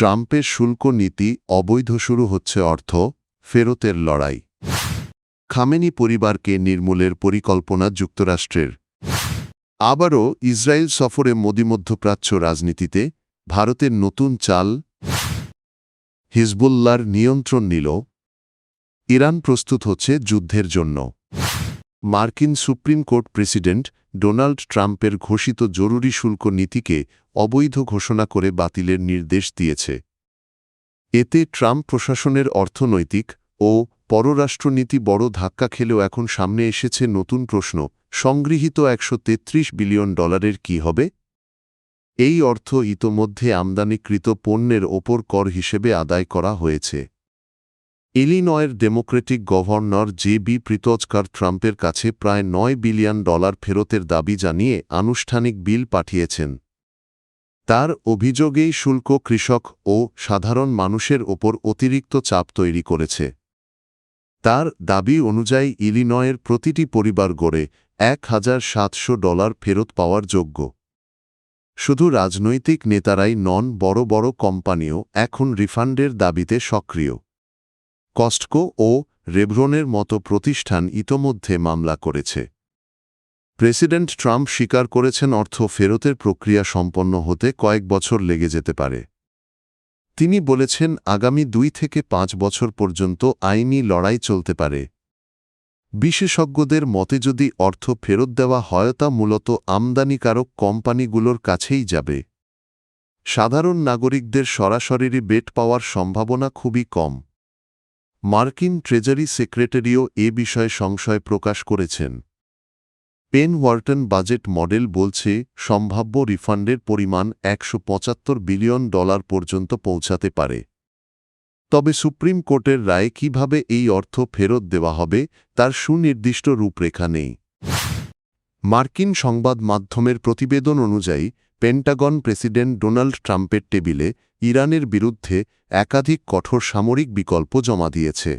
ট্রাম্পের শুল্ক নীতি অবৈধ, শুরু হচ্ছে অর্থ ফেরতের লড়াই। খামেনি পরিবারকে নির্মূলের পরিকল্পনা যুক্তরাষ্ট্রের। আবারও ইসরায়েল সফরে মোদি। মধ্যপ্রাচ্য রাজনীতিতে ভারতের নতুন চাল, হিজবুল্লাহর নিয়ন্ত্রণ নিল, ইরান প্রস্তুত হচ্ছে যুদ্ধের জন্য। মার্কিন সুপ্রিম কোর্ট প্রেসিডেন্ট ডোনাল্ড ট্রাম্পের ঘোষিত জরুরি শুল্ক নীতিকে অবৈধ ঘোষণা করে বাতিলের নির্দেশ দিয়েছে। এতে ট্রাম্প প্রশাসনের অর্থনৈতিক ও পররাষ্ট্রনীতি বড় ধাক্কা খেলেও এখন সামনে এসেছে নতুন প্রশ্ন। সংগৃহীত $133 বিলিয়ন কী হবে? এই অর্থ ইতোমধ্যে আমদানিকৃত পণ্যের ওপর কর হিসেবে আদায় করা হয়েছে। ইলিনয়ের ডেমোক্রেটিক গভর্নর জে.বি. প্রিটজকার ট্রাম্পের কাছে প্রায় $9 বিলিয়ন ফেরতের দাবি জানিয়ে আনুষ্ঠানিক বিল পাঠিয়েছেন। তার অভিযোগেই শুল্ক কৃষক ও সাধারণ মানুষের ওপর অতিরিক্ত চাপ তৈরি করেছে। তার দাবি অনুযায়ী ইলিনয়ের প্রতিটি পরিবার গড়ে $1,700 ফেরত পাওয়ার যোগ্য। শুধু রাজনৈতিক নেতারাই নন, বড় বড় কোম্পানিও এখন রিফান্ডের দাবিতে সক্রিয়। কস্টকো ও রেভরনের মতো প্রতিষ্ঠান ইতোমধ্যে মামলা করেছে। প্রেসিডেন্ট ট্রাম্প স্বীকার করেছেন অর্থ ফেরতের প্রক্রিয়া সম্পন্ন হতে কয়েক বছর লেগে যেতে পারে। তিনি বলেছেন আগামী 2 থেকে 5 বছর পর্যন্ত আইনি লড়াই চলতে পারে। বিশেষজ্ঞদের মতে যদি অর্থ ফেরত দেওয়া হয় তা মূলত আমদানিকারক কোম্পানিগুলোর কাছেই যাবে। সাধারণ নাগরিকদের সরাসরি বেট পাওয়ার সম্ভাবনা খুবই কম। মার্কিন ট্রেজারি সেক্রেটারিও এ বিষয়ে সংশয় প্রকাশ করেছেন। পেন ওয়ার্টন বাজেট মডেল বলছে সম্ভাব্য রিফান্ডের পরিমাণ $175 বিলিয়ন পর্যন্ত পৌঁছাতে পারে। তবে সুপ্রিম কোর্টের রায়ে কিভাবে এই অর্থ ফেরত দেওয়া হবে তার সুনির্দিষ্ট রূপরেখা নেই। মার্কিন সংবাদ মাধ্যমের প্রতিবেদন অনুযায়ী পেন্টাগন প্রেসিডেন্ট ডোনাল্ড ট্রাম্পের টেবিলে ইরানের বিরুদ্ধে একাধিক কঠোর সামরিক বিকল্প জমা দিয়েছে।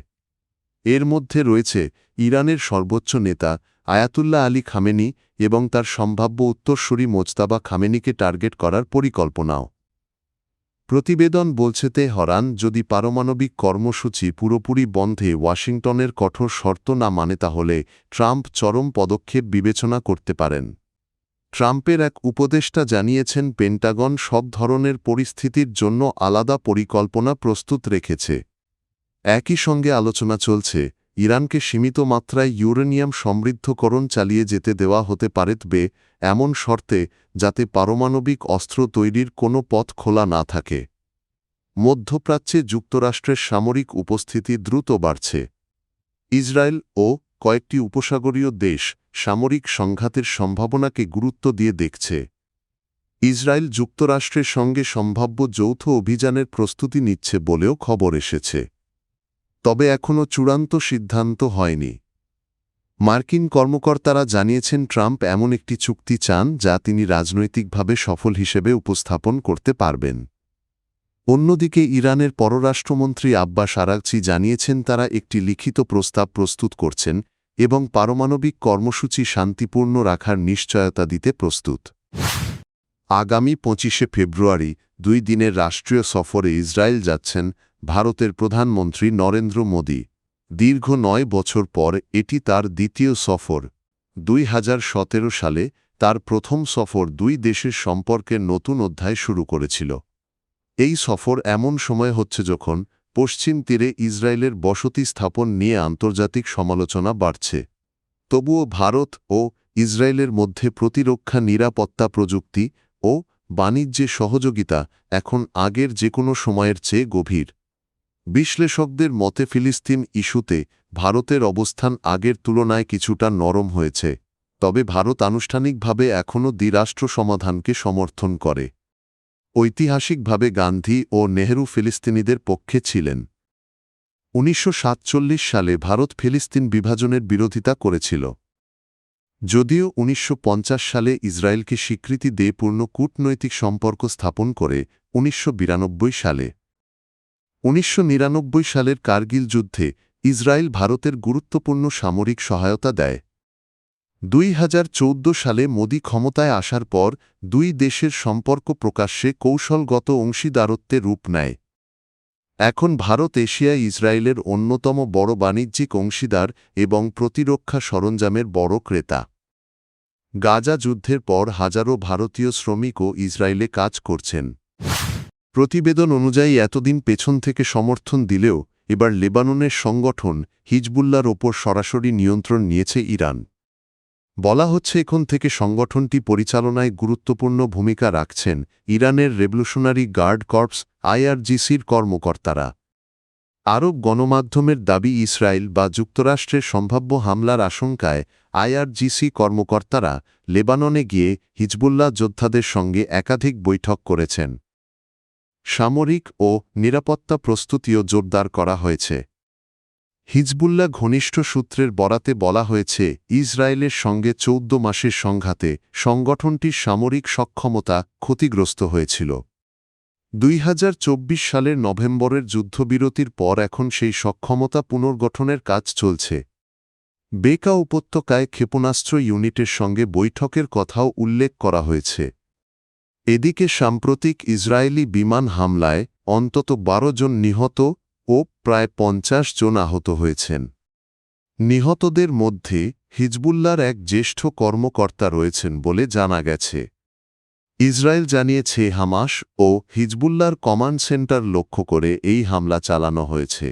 এর মধ্যে রয়েছে ইরানের সর্বোচ্চ নেতা আয়াতুল্লাহ আলী খামেনি এবং তার সম্ভাব্য উত্তরসূরি মোজতাবা খামেনিকে টার্গেট করার পরিকল্পনাও। প্রতিবেদন বলছে তেহরান যদি পারমাণবিক কর্মসূচি পুরোপুরি বন্ধে ওয়াশিংটনের কঠোর শর্ত না মানে তাহলে ট্রাম্প চরম পদক্ষেপ বিবেচনা করতে পারেন। ট্রাম্পের এক উপদেষ্টা জানিয়েছেন পেন্টাগন সব ধরনের পরিস্থিতির জন্য আলাদা পরিকল্পনা প্রস্তুত রেখেছে। একই সঙ্গে আলোচনা চলছে ইরানকে সীমিত মাত্রায় ইউরেনিয়াম সমৃদ্ধকরণ চালিয়ে যেতে দেওয়া হতে পারে, এমন শর্তে যাতে পারমাণবিক অস্ত্র তৈরির কোনো পথ খোলা না থাকে। মধ্যপ্রাচ্যে যুক্তরাষ্ট্রের সামরিক উপস্থিতি দ্রুত বাড়ছে। ইসরায়েল ও কয়েকটি উপসাগরীয় দেশ সামরিক সংঘাতের সম্ভাবনাকে গুরুত্ব দিয়ে দেখছে। ইসরায়েল যুক্তরাষ্ট্রের সঙ্গে সম্ভাব্য যৌথ অভিযানের প্রস্তুতি নিচ্ছে বলেও খবর এসেছে। তবে এখনও চূড়ান্ত সিদ্ধান্ত হয়নি। মার্কিন কর্মকর্তারা জানিয়েছেন ট্রাম্প এমন একটি চুক্তি চান যা তিনি রাজনৈতিকভাবে সফল হিসেবে উপস্থাপন করতে পারবেন। অন্যদিকে ইরানের পররাষ্ট্রমন্ত্রী আব্বাস আরাগচি জানিয়েছেন তারা একটি লিখিত প্রস্তাব প্রস্তুত করছেন এবং পারমাণবিক কর্মসূচি শান্তিপূর্ণ রাখার নিশ্চয়তা দিতে প্রস্তুত। আগামী 25শে ফেব্রুয়ারি 2 দিনের রাষ্ট্রীয় সফরে ইসরায়েল যাচ্ছেন ভারতের প্রধানমন্ত্রী নরেন্দ্র মোদি। দীর্ঘ 9 বছর পর এটি তার দ্বিতীয় সফর। 2017 সালে তার প্রথম সফর দুই দেশের সম্পর্কের নতুন অধ্যায় শুরু করেছিল। এই সফর এমন সময় হচ্ছে যখন পশ্চিম তীরে ইসরায়েলের বসতি স্থাপন নিয়ে আন্তর্জাতিক সমালোচনা বাড়ছে। তবুও ভারত ও ইসরায়েলের মধ্যে প্রতিরক্ষা, নিরাপত্তা, প্রযুক্তি ও বাণিজ্যে সহযোগিতা এখন আগের যে কোনো সময়ের চেয়ে গভীর। বিশ্লেষকদের মতে ফিলিস্তিন ইস্যুতে ভারতের অবস্থান আগের তুলনায় কিছুটা নরম হয়েছে, তবে ভারত আনুষ্ঠানিকভাবে এখনও দ্বিরাষ্ট্র সমাধানকে সমর্থন করে। ঐতিহাসিকভাবে গান্ধী ও নেহরু ফিলিস্তিনিদের পক্ষে ছিলেন। 1947 সালে ভারত ফিলিস্তিন বিভাজনের বিরোধিতা করেছিল। যদিও 1950 সালে ইসরায়েলকে স্বীকৃতি দিয়ে পূর্ণ কূটনৈতিক সম্পর্ক স্থাপন করে 1992 সালে। 1999 সালের কার্গিল যুদ্ধে ইসরায়েল ভারতের গুরুত্বপূর্ণ সামরিক সহায়তা দেয়। 2014 সালে মোদি ক্ষমতায় আসার পর দুই দেশের সম্পর্ক প্রকাশ্যে কৌশলগত অংশীদারত্বে রূপ নেয়। এখন ভারত এশিয়ায় ইসরায়েলের অন্যতম বড় বাণিজ্যিক অংশীদার এবং প্রতিরক্ষা সরঞ্জামের বড় ক্রেতা। গাজা যুদ্ধের পর হাজারো ভারতীয় শ্রমিকও ইসরায়েলে কাজ করছেন। প্রতিবেদন অনুযায়ী এতদিন পেছন থেকে সমর্থন দিলেও এবার লেবাননের সংগঠন হিজবুল্লাহর ওপর সরাসরি নিয়ন্ত্রণ নিয়েছে ইরান। বলা হচ্ছে এখন থেকে সংগঠনটি পরিচালনায় গুরুত্বপূর্ণ ভূমিকা রাখছেন ইরানের রেভলিউশনারি গার্ড কর্পস আইআরজিসির কর্মকর্তারা। আরব গণমাধ্যমের দাবি ইসরায়েল বা যুক্তরাষ্ট্রের সম্ভাব্য হামলার আশঙ্কায় আইআরজিসি কর্মকর্তারা লেবাননে গিয়ে হিজবুল্লাহ যোদ্ধাদের সঙ্গে একাধিক বৈঠক করেছেন। সামরিক ও নিরাপত্তা প্রস্তুতিও জোরদার করা হয়েছে। হিজবুল্লাহ ঘনিষ্ঠ সূত্রের বরাতে বলা হয়েছে ইসরায়েলের সঙ্গে 14 মাসের সংঘাতে সংগঠনটির সামরিক সক্ষমতা ক্ষতিগ্রস্ত হয়েছিল। 2024 সালের নভেম্বরের যুদ্ধবিরতির পর এখন সেই সক্ষমতা পুনর্গঠনের কাজ চলছে। বেকা উপত্যকায় ক্ষেপণাস্ত্র ইউনিটের সঙ্গে বৈঠকের কথাও উল্লেখ করা হয়েছে। এদিকে সাম্প্রতিক ইসরায়েলি বিমান হামলায় অন্তত 12 জন নিহত ও প্রায় 50 জন আহত হয়েছেন। নিহতদের মধ্যে হিজবুল্লাহর এক জ্যেষ্ঠ কর্মকর্তা রয়েছেন বলে জানা গেছে। ইসরায়েল জানিয়েছে হামাস ও হিজবুল্লাহর কমান্ড সেন্টার লক্ষ্য করে এই হামলা চালানো হয়েছে।